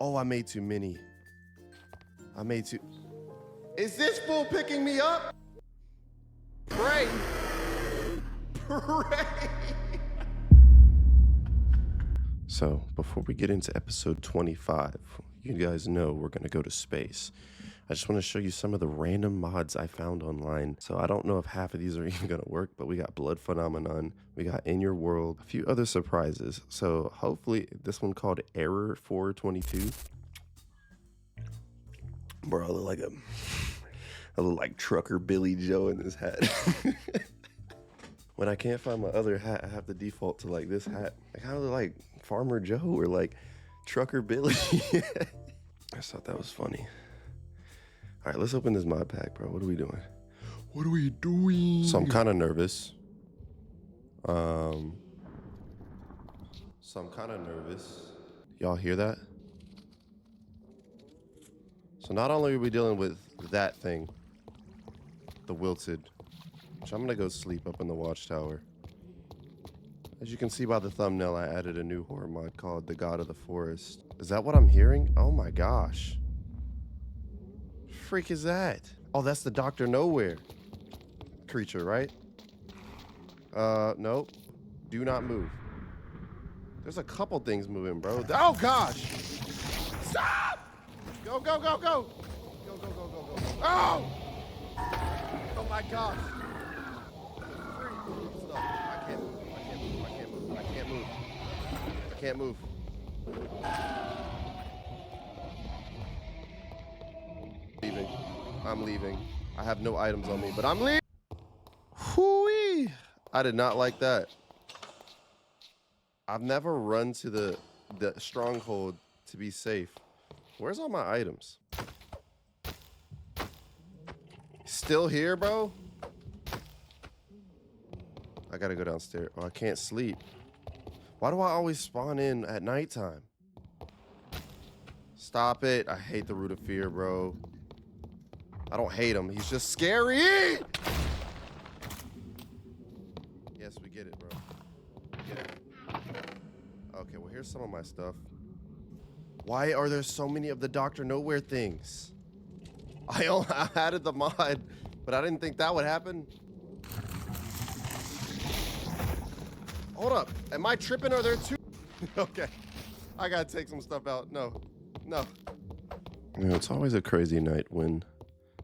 Oh, I made too many. I made too. Is this fool picking me up? Pray. Pray. So before we get into episode 25, you guys know we're going to go to space. I just want to show you some of the random mods I found online. So I don't know if half of these are even going to work, but we got Blood Phenomenon, we got In Your World, a few other surprises. So hopefully this one called Error 422. Bro, I look like Trucker Billy Joe in this hat. When I can't find my other hat, I have to default to like this hat. I kind of look like Farmer Joe or like Trucker Billy. I just thought that was funny. All right, let's open this mod pack, bro. What are we doing? What are we doing? So I'm kind of nervous. Y'all hear that? So not only are we dealing with that thing, the wilted, which I'm gonna go sleep up in the watchtower. As you can see by the thumbnail, I added a new horror mod called The God of the Forest. Is that what I'm hearing? Oh my gosh. Freak is that? Oh, that's the Dr. Nowhere creature, right? Nope. Do not move. There's a couple things moving, bro. Oh gosh! Stop! Go, go, go, go! Go, go, go, go, go. Oh! Oh my gosh! I can't move. I can't move. I'm leaving. I have no items on me, but I'm leaving. Hoo-wee! I did not like that. I've never run to the stronghold to be safe. Where's all my items? Still here, bro? I gotta go downstairs. Oh, I can't sleep. Why do I always spawn in at nighttime? Stop it. I hate the root of fear, bro. I don't hate him. He's just scary. Yes, we get it, bro. We get it. Okay, well, here's some of my stuff. Why are there so many of the Dr. Nowhere things? I added the mod, but I didn't think that would happen. Hold up. Am I tripping? Are there two? Okay. I gotta take some stuff out. No. You know, it's always a crazy night when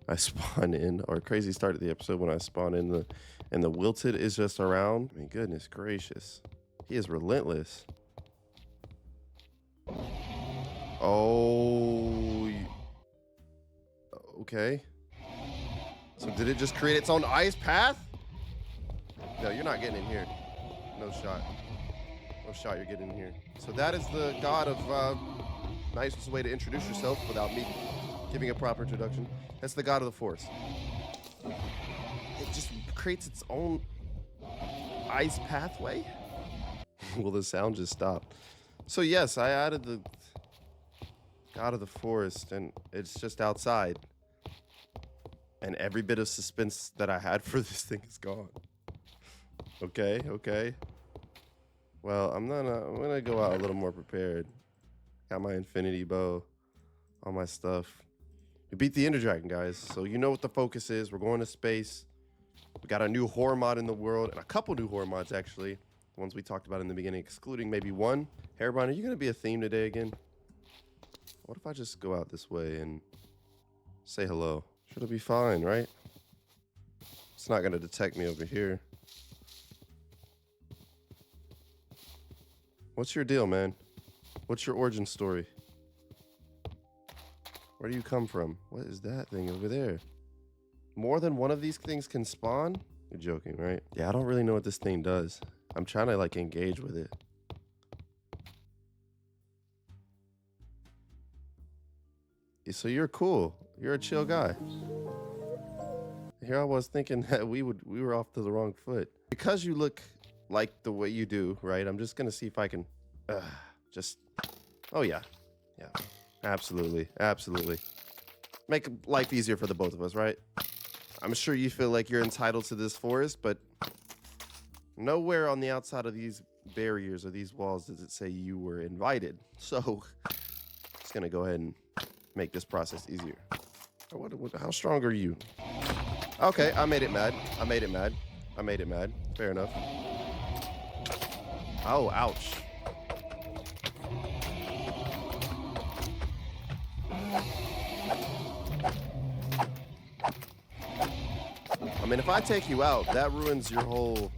I spawn in, or a crazy start of the episode when I spawn in and the wilted is just around. I mean, goodness gracious. He is relentless. Oh. Okay. So did it just create its own ice path? No, you're not getting in here. No shot. No shot you're getting in here. So that is the god of, nicest way to introduce yourself without me giving a proper introduction. That's the god of the forest. It just creates its own ice pathway. Well, the sound just stopped. So yes, I added the god of the forest, and it's just outside. And every bit of suspense that I had for this thing is gone. Okay. Well, I'm gonna go out a little more prepared. Got my infinity bow, all my stuff. We beat the Ender Dragon, guys, so you know what the focus is. We're going to space. We got a new horror mod in the world, and a couple new horror mods, actually. The ones we talked about in the beginning, excluding maybe one. Hairbrine, are you gonna be a theme today again? What if I just go out this way and say hello? Should it be fine, right? It's not gonna detect me over here. What's your deal, man? What's your origin story? Where do you come from? What is that thing over there? More than one of these things can spawn? You're joking, right? Yeah, I don't really know what this thing does. I'm trying to like engage with it. So you're cool. You're a chill guy. Here I was thinking that we were off to the wrong foot. Because you look like the way you do, right? I'm just gonna see if I can oh yeah. Absolutely. Make life easier for the both of us, right? I'm sure you feel like you're entitled to this forest, but nowhere on the outside of these barriers or these walls does it say you were invited. So gonna go ahead and make this process easier. How strong are you? Okay, I made it mad. I made it mad. I made it mad. Fair enough. Oh, ouch. I mean, if I take you out, that ruins your whole...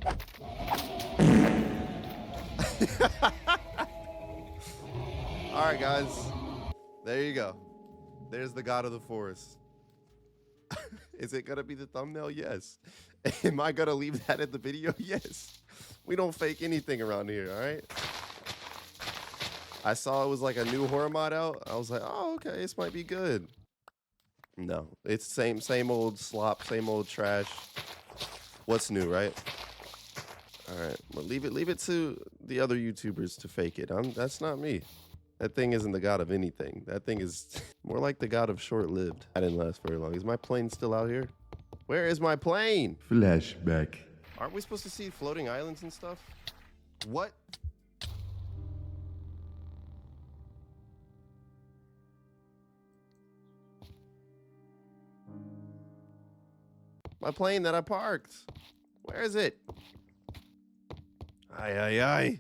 All right, guys. There you go. There's the God of the Forest. Is it gonna be the thumbnail? Yes. Am I gonna leave that in the video? Yes. We don't fake anything around here, all right? I saw it was like a new horror mod out. I was like, oh, okay, this might be good. No, it's same old slop, same old trash. What's new, right? All right, well, leave it to the other YouTubers to fake it. That's not me. That thing isn't the god of anything. That thing is more like the god of short-lived. I didn't last very long. Is my plane still out here? Where is my plane? Flashback. Aren't we supposed to see floating islands and stuff? What? My plane that I parked. Where is it? Aye, aye, aye.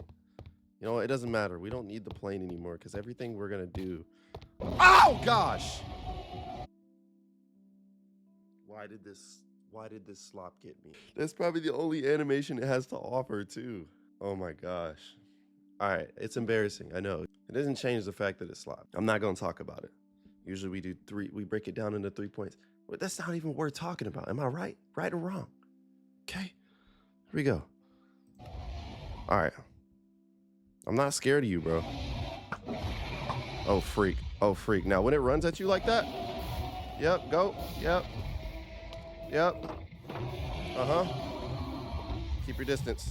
You know what? It doesn't matter. We don't need the plane anymore because everything we're going to do. Oh, gosh. Why did this slop get me? That's probably the only animation it has to offer, too. Oh, my gosh. All right. It's embarrassing. I know. It doesn't change the fact that it slopped. I'm not going to talk about it. Usually we break it down into 3 points. But that's not even worth talking about. Am I right? Right or wrong? Okay. Here we go. All right. I'm not scared of you, bro. Oh, freak. Oh, freak. Now, when it runs at you like that, yep, go. Yep. Yep. Uh-huh. Keep your distance.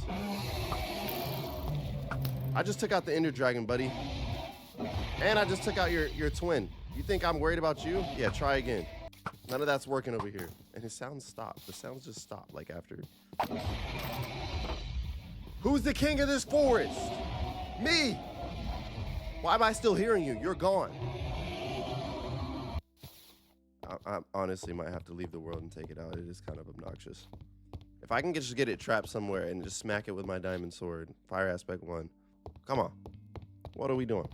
I just took out the Ender Dragon, buddy. And I just took out your twin. You think I'm worried about you? Yeah, try again. None of that's working over here. And his sounds stop. The sounds just stop, like after. Who's the king of this forest? Me! Why am I still hearing you? You're gone. I honestly might have to leave the world and take it out. It is kind of obnoxious. If I can just get it trapped somewhere and just smack it with my diamond sword, fire aspect 1. Come on. What are we doing?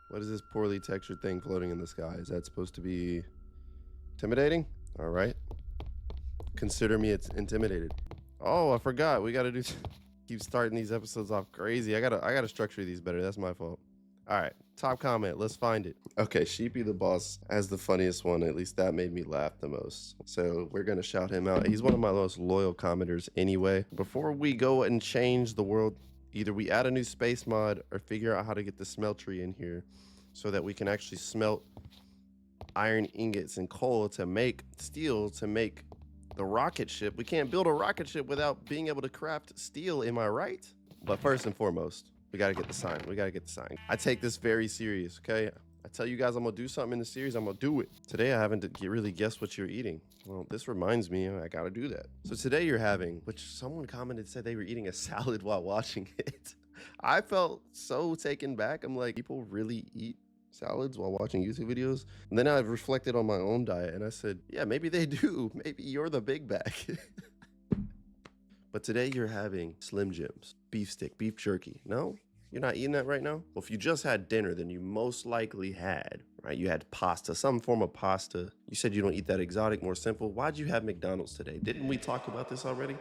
What is this poorly textured thing floating in the sky? Is that supposed to be intimidating? All right. Consider me intimidated. Oh, I forgot. We got to do... Keep starting these episodes off crazy. I gotta structure these better. That's my fault. All right. Top comment. Let's find it. Okay. Sheepy the boss has the funniest one. At least that made me laugh the most. So we're going to shout him out. He's one of my most loyal commenters anyway. Before we go and change the world, either we add a new space mod or figure out how to get the smeltery in here so that we can actually smelt iron ingots and coal to make steel to make the rocket ship. We can't build a rocket ship without being able to craft steel, am I right? But first and foremost, we got to get the sign. We got to get the sign. I take this very serious, okay? I tell you guys I'm going to do something in the series, I'm going to do it. Today I haven't really guessed what you're eating. Well, this reminds me, I got to do that. So today you're having, which someone commented said they were eating a salad while watching it. I felt so taken back. I'm like, people really eat salads while watching YouTube videos? And then I reflected on my own diet and I said, yeah, maybe they do. Maybe you're the big bag. But today you're having Slim Jims, beef stick, beef jerky. No? You're not eating that right now? Well, if you just had dinner, then you most likely had, right? You had pasta, some form of pasta. You said you don't eat that exotic, more simple. Why'd you have McDonald's today? Didn't we talk about this already?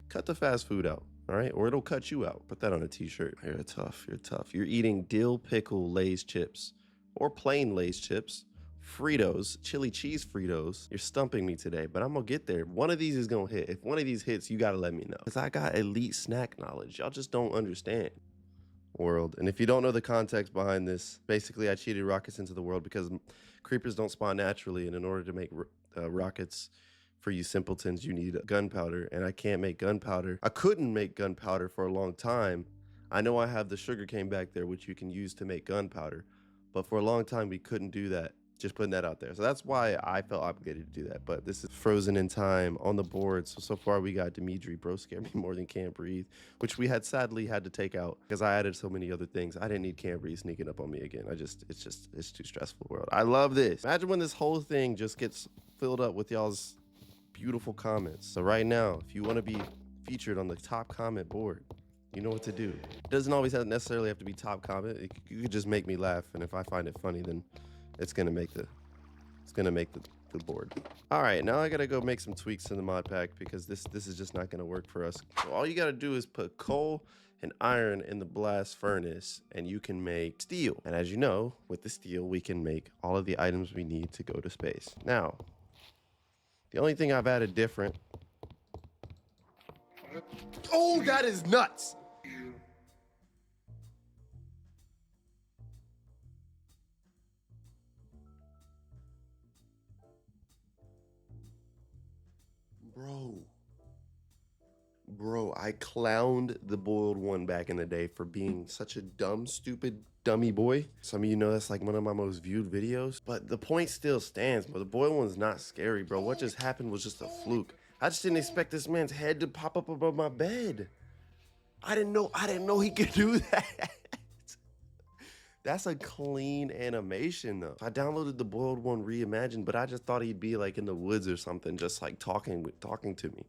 Cut the fast food out, all right? Or it'll cut you out. Put that on a t-shirt. You're tough, you're tough. You're eating dill pickle Lay's chips or plain Lay's chips, Fritos, chili cheese Fritos. You're stumping me today, but I'm gonna get there. One of these is gonna hit. If one of these hits, you gotta let me know. Because I got elite snack knowledge. Y'all just don't understand. World. And if you don't know the context behind this, basically I cheated rockets into the world because creepers don't spawn naturally, and in order to make rockets for you simpletons, you need gunpowder, and I can't make gunpowder. I couldn't make gunpowder for a long time. I know I have the sugarcane back there, which you can use to make gunpowder, but for a long time we couldn't do that. Just putting that out there. So that's why I felt obligated to do that. But this is frozen in time on the board. So far we got Dimitri, Bro Scared Me More Than Can't Breathe, which we had sadly had to take out because I added so many other things. I didn't need Can't Breathe sneaking up on me again. It's too stressful world. I love this. Imagine when this whole thing just gets filled up with y'all's beautiful comments. So right now, if you want to be featured on the top comment board, you know what to do. It doesn't always necessarily have to be top comment. You could just make me laugh, and if I find it funny, then it's gonna make the board. All right, now I gotta go make some tweaks in the mod pack because this is just not gonna work for us. So all you gotta do is put coal and iron in the blast furnace, and you can make steel. And as you know, with the steel, we can make all of the items we need to go to space. Now, the only thing I've added different. Oh, that is nuts! Bro, I clowned the boiled one back in the day for being such a dumb, stupid, dummy boy. Some of you know that's like one of my most viewed videos. But the point still stands, bro. The boiled one's not scary, bro. What just happened was just a fluke. I just didn't expect this man's head to pop up above my bed. I didn't know he could do that. That's a clean animation though. I downloaded the boiled one reimagined, but I just thought he'd be like in the woods or something, just like talking to me.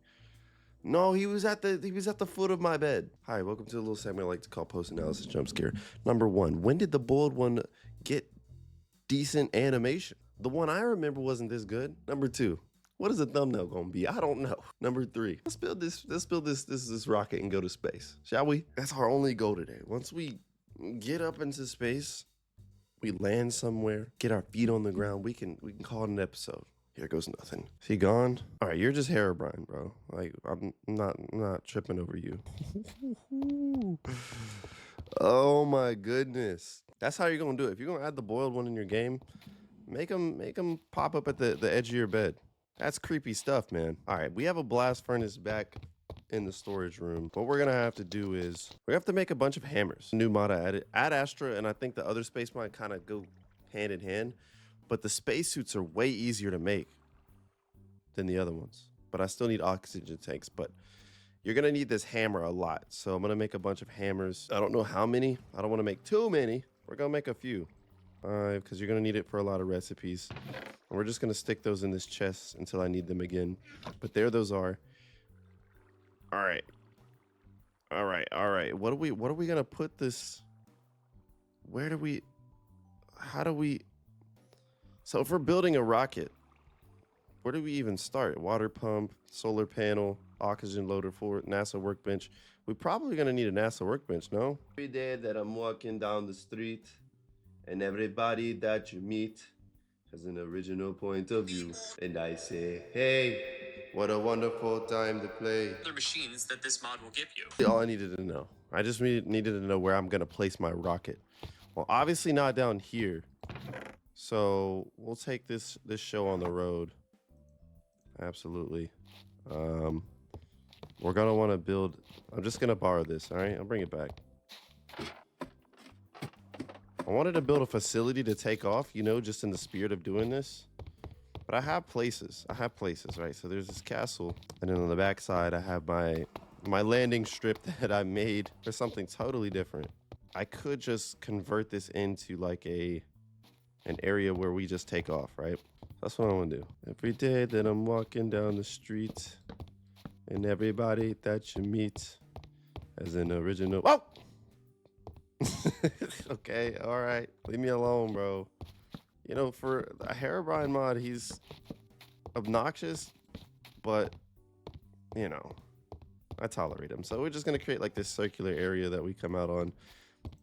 No, he was at the foot of my bed. Hi, welcome to a little segment I like to call Post Analysis Jump Scare. Number 1, when did the boiled one get decent animation? The one I remember wasn't this good. Number 2, what is the thumbnail gonna be? I don't know. Number 3, let's build this rocket and go to space, shall we? That's our only goal today. Once we get up into space, we land somewhere, get our feet on the ground, we can call it an episode. Here goes nothing. Is he gone? All right, you're just Herobrine, bro. Like, I'm not tripping over you. Oh my goodness. That's how you're gonna do it. If you're gonna add the boiled one in your game, make them pop up at the edge of your bed. That's creepy stuff, man. All right, we have a blast furnace back in the storage room. What we're gonna have to do is we have to make a bunch of hammers. New mod I added. Add Astra, and I think the other space mod kind of go hand in hand. But the spacesuits are way easier to make than the other ones. But I still need oxygen tanks. But you're gonna need this hammer a lot. So I'm gonna make a bunch of hammers. I don't know how many. I don't want to make too many. We're gonna make a few. Because you're gonna need it for a lot of recipes. And we're just gonna stick those in this chest until I need them again. But there those are. All right. What are we gonna put this? How do we? So if we're building a rocket, where do we even start? Water pump, solar panel, oxygen loader for NASA workbench. We're probably gonna need a NASA workbench, no? Every day that I'm walking down the street and everybody that you meet has an original point of view. And I say, hey, what a wonderful time to play. Other machines that this mod will give you. All I needed to know. I just needed to know where I'm gonna place my rocket. Well, obviously not down here. So we'll take this show on the road. Absolutely. We're gonna want to build. I'm just gonna borrow this. All right, I'll bring it back. I wanted to build a facility to take off, you know, just in the spirit of doing this. But I have places, right? So there's this castle, and then on the back side, I have my landing strip that I made for something totally different. I could just convert this into like an area where we just take off, right? That's what I want to do. Every day that I'm walking down the street and everybody that you meet as an original. Oh! Okay, all right. Leave me alone, bro. You know, for a Herobrine mod, he's obnoxious, but, you know, I tolerate him. So we're just going to create like this circular area that we come out on.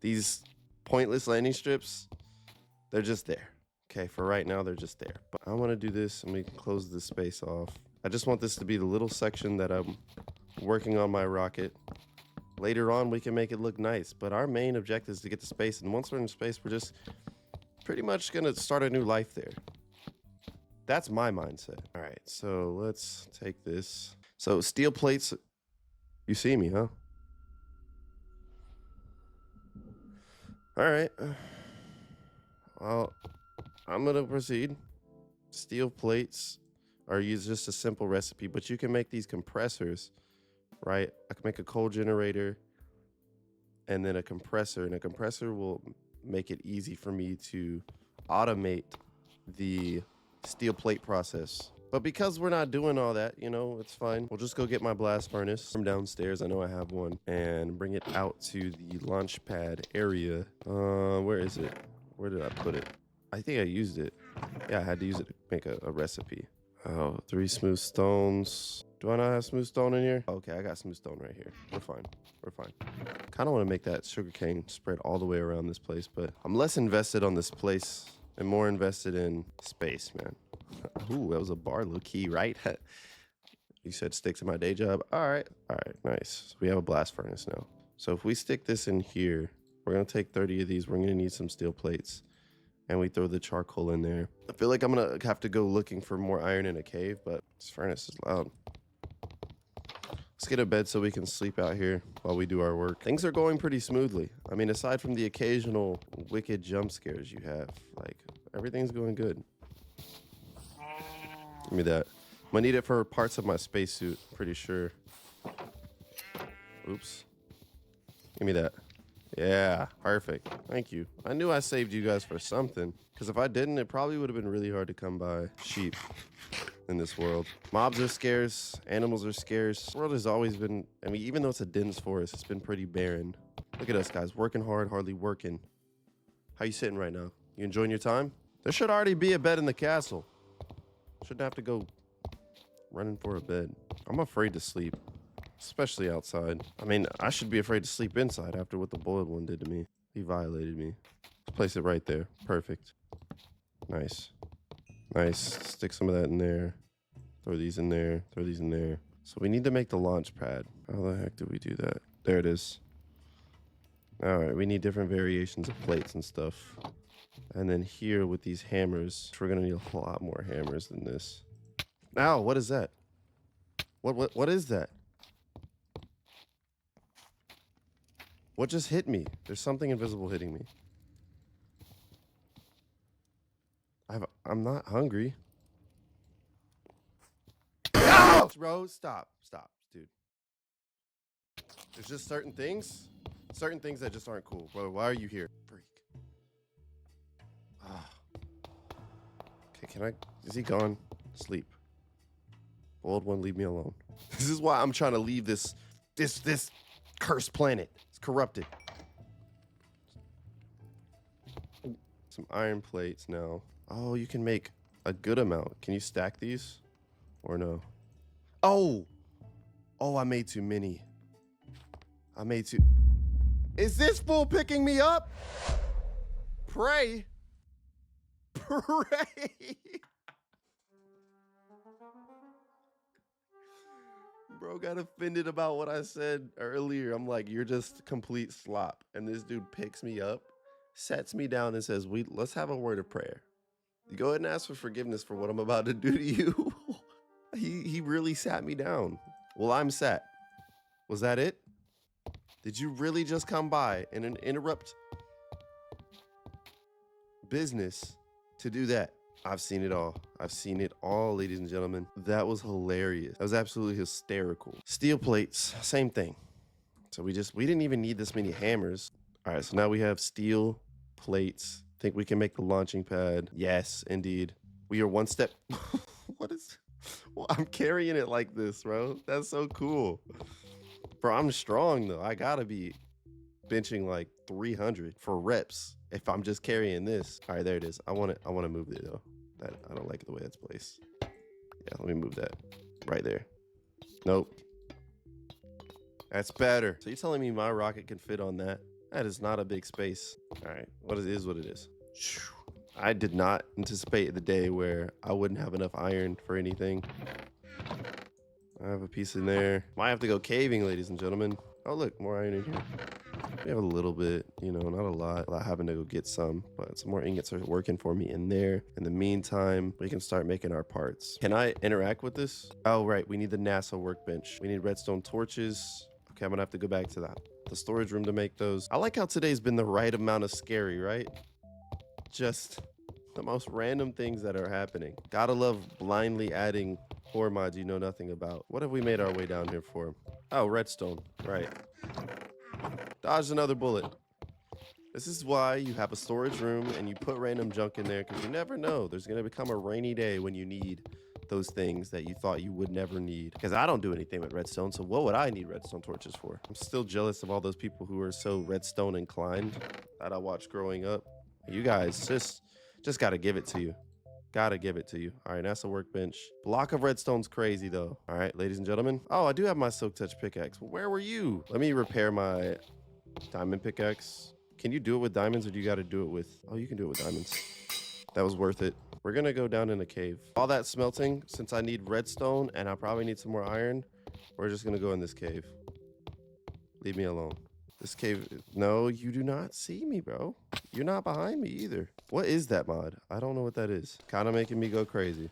These pointless landing strips, they're just there. Okay, for right now, they're just there. But I want to do this, and we can close this space off. I just want this to be the little section that I'm working on my rocket. Later on, we can make it look nice. But our main objective is to get to space. And once we're in space, we're just pretty much going to start a new life there. That's my mindset. All right, so let's take this. So steel plates. You see me, huh? All right. Well, I'm gonna proceed. Steel plates are just a simple recipe, but you can make these compressors, right? I can make a coal generator and then a compressor, and a compressor will make it easy for me to automate the steel plate process. But because we're not doing all that, you know, it's fine. We'll just go get my blast furnace from downstairs. I know I have one, and bring it out to the launch pad area. Where is it? Where did I put it? I think I used it. Yeah, I had to use it to make a recipe. Oh, 3 smooth stones. Do I not have smooth stone in here? Okay, I got smooth stone right here. We're fine. We're fine. Kind of want to make that sugarcane spread all the way around this place, but I'm less invested on this place and more invested in space, man. Ooh, that was a bar, low key, right? You said stick to my day job. All right, nice. So we have a blast furnace now. So if we stick this in here, we're gonna take 30 of these. We're gonna need some steel plates, and we throw the charcoal in there. I feel like I'm gonna have to go looking for more iron in a cave, but this furnace is loud. Let's get a bed so we can sleep out here while we do our work. Things are going pretty smoothly. I mean, aside from the occasional wicked jump scares you have, like, everything's going good. Give me that. I'm gonna need it for parts of my spacesuit, pretty sure. Oops. Give me that. Yeah, perfect. Thank you. I knew I saved you guys for something, because if I didn't, it probably would have been really hard to come by sheep in this world. Mobs are scarce, animals are scarce. The world has always been, I mean, even though it's a dense forest, it's been pretty barren. Look at us, guys, working hard, hardly working. How you sitting right now? You enjoying your time? There should already be a bed in the castle. Shouldn't have to go running for a bed. I'm afraid to sleep, especially outside. I mean, I should be afraid to sleep inside after what the boiled one did to me. He violated me. Let's place it right there. Perfect. Nice. Nice. Stick some of that in there. Throw these in there. Throw these in there. So we need to make the launch pad. How the heck do we do that? There it is. All right, we need different variations of plates and stuff. And then here with these hammers, we're gonna need a lot more hammers than this. Ow, what is that? What is that? What just hit me? There's something invisible hitting me. I'm not hungry. Ow! Bro, stop, dude. There's just certain things that just aren't cool. Bro, why are you here? Freak. Okay, is he gone? Sleep. Old one, leave me alone. This is why I'm trying to leave this cursed planet. It's corrupted. Some iron plates now. Oh, you can make a good amount. Can you stack these? Or no? Oh, I made too many. Is this fool picking me up? Pray. Bro got offended about what I said earlier. I'm like, you're just complete slop. And this dude picks me up, sets me down and says, let's have a word of prayer. You go ahead and ask for forgiveness for what I'm about to do to you. He really sat me down. Well, I'm sat. Was that it? Did you really just come by and interrupt business to do that? I've seen it all. I've seen it all, ladies and gentlemen. That was hilarious. That was absolutely hysterical. Steel plates, same thing. So we didn't even need this many hammers. All right, so now we have steel plates. Think we can make the launching pad. Yes, indeed. We are one step. Well, I'm carrying it like this, bro. That's so cool. Bro, I'm strong though. I gotta be benching like 300 for reps if I'm just carrying this. All right, there it is. I want to move it though. I don't like the way that's placed. Yeah, let me move that right there. Nope. That's better. So you're telling me my rocket can fit on that? That is not a big space. All right, what it is. I did not anticipate the day where I wouldn't have enough iron for anything. I have a piece in there. Might have to go caving, ladies and gentlemen. Oh, look, more iron in here. We have a little bit, you know, not a lot. Without having to go get some, but some more ingots are working for me in there. In the meantime, we can start making our parts. Can I interact with this? Oh, right. We need the NASA workbench. We need redstone torches. Okay, I'm gonna have to go back to the storage room to make those. I like how today's been the right amount of scary, right? Just The most random things that are happening. Gotta love blindly adding horror mods you know nothing about. What have we made our way down here for? Oh, redstone. Right. Dodged another bullet. This is why you have a storage room and you put random junk in there, because you never know. There's going to become a rainy day when you need those things that you thought you would never need. Because I don't do anything with redstone, so what would I need redstone torches for? I'm still jealous of all those people who are so redstone inclined that I watched growing up. You guys just got to give it to you. Gotta give it to you. All right, that's a workbench. Block of redstone's crazy though. All right, ladies and gentlemen. Oh, I do have my silk touch pickaxe. Where were you? Let me repair my diamond pickaxe. Can you do it with diamonds, or do you got to do it with... Oh, you can do it with diamonds. That was worth it. We're going to go down in a cave. All that smelting, since I need redstone and I probably need some more iron, we're just going to go in this cave. Leave me alone. This cave... No, you do not see me, bro. You're not behind me either. What is that mod? I don't know what that is. Kind of making me go crazy.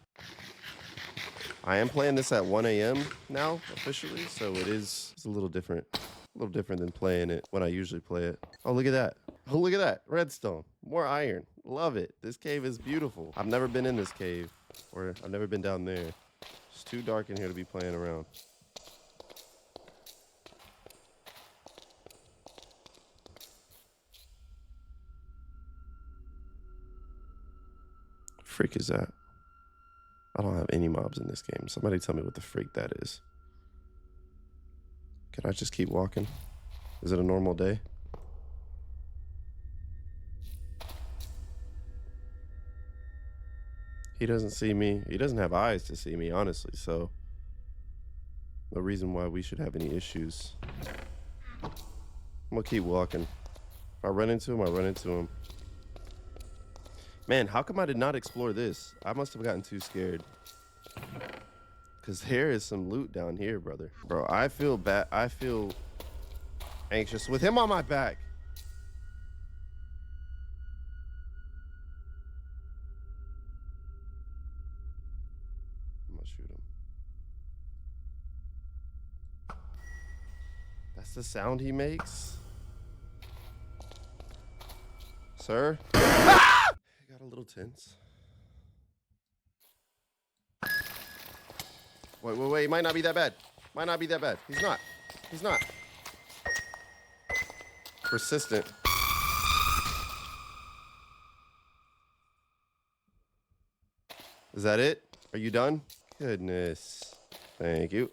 I am playing this at 1 a.m. now, officially, so it's a little different. A little different than playing it when I usually play it. Oh, look at that. Oh, look at that. Redstone. More iron. Love it. This cave is beautiful. I've never been in this cave, or I've never been down there. It's too dark in here to be playing around. Freak is that? I don't have any mobs in this game. Somebody tell me what the freak that is. Can I just keep walking? Is it a normal day? He doesn't see me. He doesn't have eyes to see me, honestly, so no reason why we should have any issues. I'm gonna keep walking. If I run into him, I run into him. Man, how come I did not explore this? I must have gotten too scared. Because there is some loot down here, brother. Bro, I feel bad. I feel anxious with him on my back. I'm gonna shoot him. That's the sound he makes? Sir? Ah! I got a little tense. Wait. It might not be that bad. Might not be that bad. He's not. He's not. Persistent. Is that it? Are you done? Goodness. Thank you.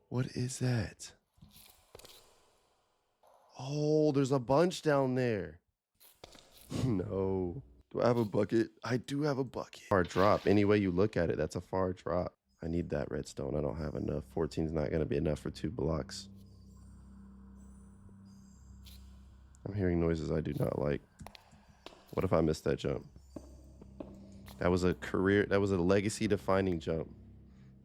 What is that? Oh, there's a bunch down there. No. Do I have a bucket? I do have a bucket. Far drop. Any way you look at it, that's a far drop. I need that redstone. I don't have enough. 14 is not going to be enough for 2 blocks. I'm hearing noises I do not like. What if I missed that jump? That was a legacy defining jump.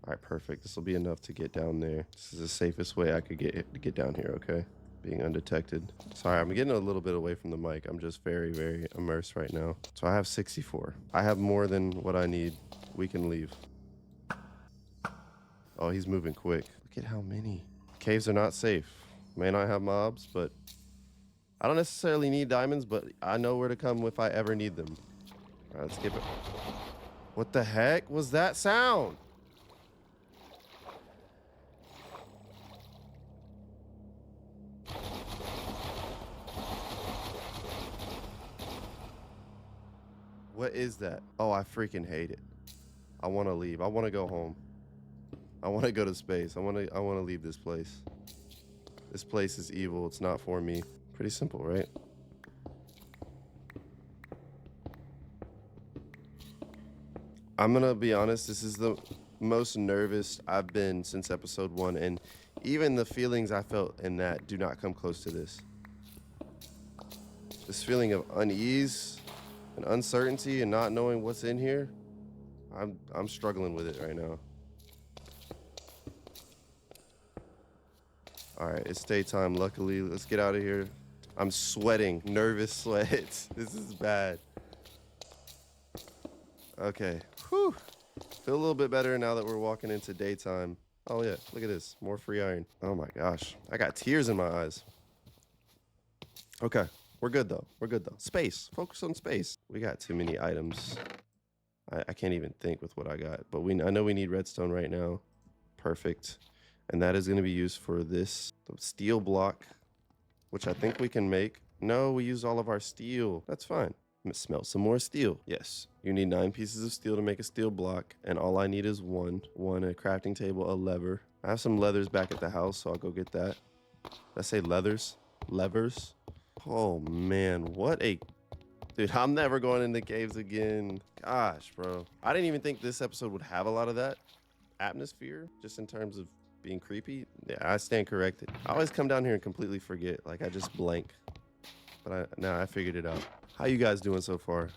All right, perfect. This will be enough to get down there. This is the safest way I could get down here, okay? Being undetected. Sorry, I'm getting a little bit away from the mic. I'm just very, very immersed right now. So I have 64. I have more than what I need. We can leave. Oh, he's moving quick. Look at how many. Caves are not safe. May not have mobs, but I don't necessarily need diamonds, but I know where to come if I ever need them. All right, let's skip it. What the heck was that sound? What is that? Oh, I freaking hate it. I want to leave. I want to go home. I want to go to space. I want to leave this place. This place is evil. It's not for me. Pretty simple, right? I'm going to be honest. This is the most nervous I've been since episode 1. And even the feelings I felt in that do not come close to this. This feeling of unease and uncertainty and not knowing what's in here, I'm struggling with it right now. All right, it's daytime. Luckily, let's get out of here. I'm sweating, nervous sweats. This is bad. Okay, whew. Feel a little bit better now that we're walking into daytime. Oh yeah, look at this, more free iron. Oh my gosh, I got tears in my eyes. Okay, we're good though. We're good though. Space, focus on space. We got too many items. I can't even think with what I got, but I know we need redstone right now. Perfect. And that is going to be used for this steel block, which I think we can make. No, we used all of our steel. That's fine. Smelt some more steel. Yes, you need 9 pieces of steel to make a steel block, and all I need is one, a crafting table, a lever. I have some leathers back at the house, so I'll go get that. Did I say leathers? Levers? Oh man, what a... Dude, I'm never going into caves again. Gosh, bro. I didn't even think this episode would have a lot of that atmosphere, just in terms of being creepy. Yeah, I stand corrected. I always come down here and completely forget. Like, I just blank. But now I figured it out. How you guys doing so far?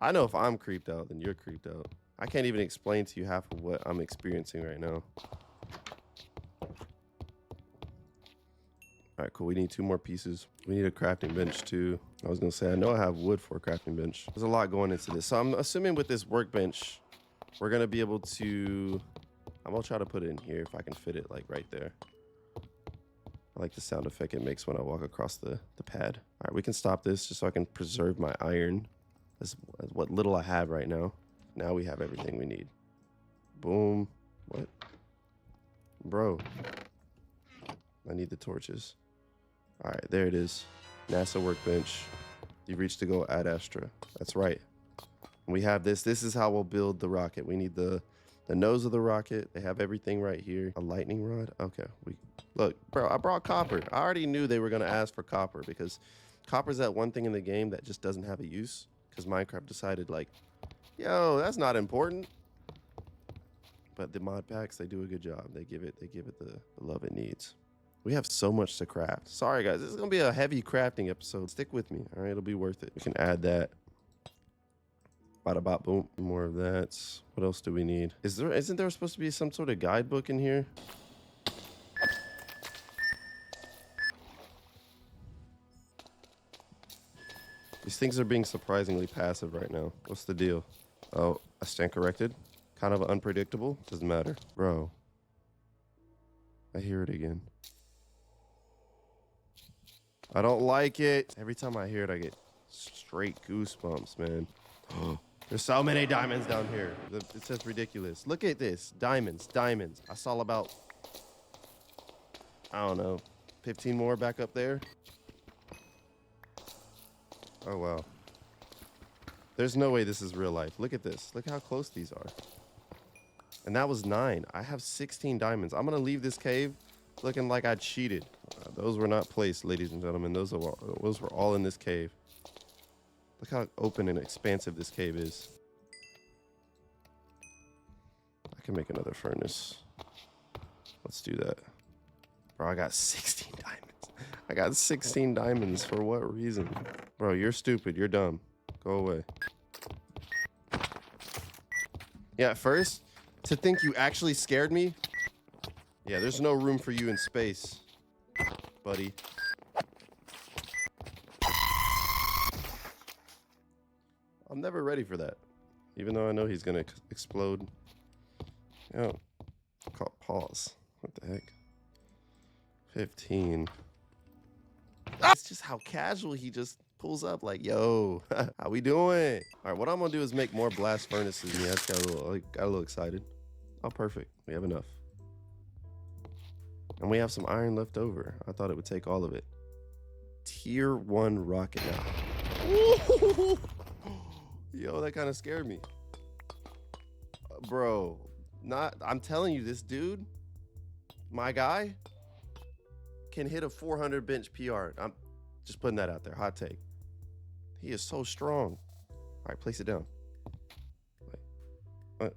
I know if I'm creeped out, then you're creeped out. I can't even explain to you half of what I'm experiencing right now. All right, cool. We need 2 more pieces. We need a crafting bench too. I was gonna say, I know I have wood for a crafting bench. There's a lot going into this. So I'm assuming with this workbench, we're gonna be able to, I'm gonna try to put it in here if I can fit it like right there. I like the sound effect it makes when I walk across the pad. All right, we can stop this just so I can preserve my iron. That's what little I have right now. Now we have everything we need. Boom. What? Bro. I need the torches. All right, there it is. NASA workbench. You've reached the goal ad astra. That's right. We have this. This is how we'll build the rocket. We need the nose of the rocket. They have everything right here. A lightning rod. Okay. Look, bro, I brought copper. I already knew they were going to ask for copper because copper's that one thing in the game that just doesn't have a use because Minecraft decided like, yo, that's not important. But the mod packs, they do a good job. They give it the love it needs. We have so much to craft. Sorry guys, this is gonna be a heavy crafting episode. Stick with me, all right? It'll be worth it. We can add that. Bada bop boom. More of that. What else do we need? Isn't there supposed to be some sort of guidebook in here? These things are being surprisingly passive right now. What's the deal? Oh, I stand corrected. Kind of unpredictable. Doesn't matter. Bro. I hear it again. I don't like it. Every time I hear it, I get straight goosebumps, man. There's so many diamonds down here. It's just ridiculous. Look at this. Diamonds, diamonds. I saw about, I don't know, 15 more back up there. Oh, wow. There's no way this is real life. Look at this. Look how close these are. And that was 9. I have 16 diamonds. I'm going to leave this cave looking like I cheated. Those were not placed, ladies and gentlemen. Those were all in this cave. Look how open and expansive this cave is. I can make another furnace. Let's do that. Bro, I got 16 diamonds. I got 16 diamonds. For what reason? Bro, you're stupid. You're dumb. Go away. Yeah, at first, to think you actually scared me. Yeah, there's no room for you in space, buddy. I'm never ready for that. Even though I know he's gonna explode. Oh, pause. What the heck? 15. It's just how casual he just pulls up like, yo, how we doing? All right, what I'm gonna do is make more blast furnaces. Yeah, I got a little excited. Oh, perfect. We have enough. And we have some iron left over. I thought it would take all of it. Tier 1 rocket now. Yo, that kind of scared me. Bro, I'm telling you, this dude, my guy, can hit a 400 bench PR. I'm just putting that out there. Hot take. He is so strong. All right, place it down. Wait, what?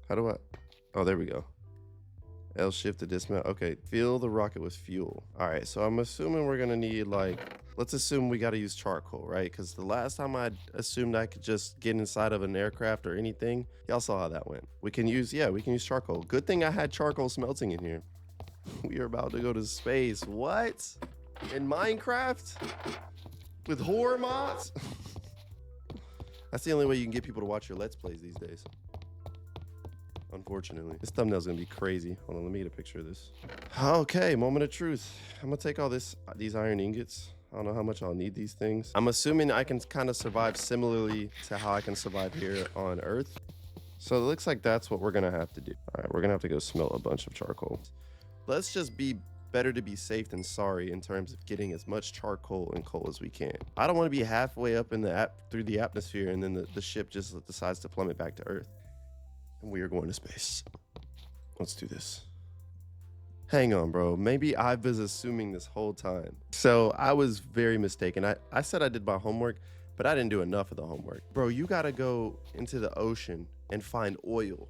How do I? Oh, there we go. L shift to dismount. Okay, fill the rocket with fuel. All right, so I'm assuming we're gonna need like Let's assume we got to use charcoal, right? Because the last time I assumed I could just get inside of an aircraft or anything, y'all saw how that went. We can use charcoal. Good thing I had charcoal smelting in here. We are about to go to space. What? In Minecraft? With horror mods? That's the only way you can get people to watch your Let's Plays these days. Unfortunately. This thumbnail's gonna be crazy. Hold on, let me get a picture of this. Okay, moment of truth. I'm gonna take all these iron ingots. I don't know how much I'll need these things. I'm assuming I can kind of survive similarly to how I can survive here on Earth. So it looks like that's what we're gonna have to do. All right, we're gonna have to go smelt a bunch of charcoal. Let's just be better to be safe than sorry in terms of getting as much charcoal and coal as we can. I don't want to be halfway up in through the atmosphere and then the ship just decides to plummet back to Earth. And we are going to space. Let's do this. Hang on, bro. Maybe I was assuming this whole time. So I was very mistaken. I said I did my homework, but I didn't do enough of the homework. Bro, you gotta go into the ocean and find oil.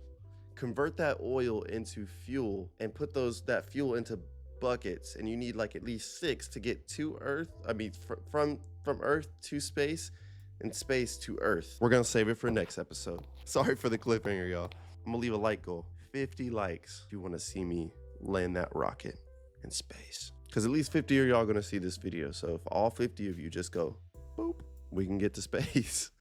Convert that oil into fuel and put that fuel into buckets, and you need like at least 6 to get to Earth. I mean, from Earth to space and space to Earth. We're gonna save it for next episode. Sorry for the cliffhanger, y'all. I'm gonna leave a like goal. 50 likes if you wanna see me land that rocket in space. Because at least 50 of y'all gonna see this video. So if all 50 of you just go, boop, we can get to space.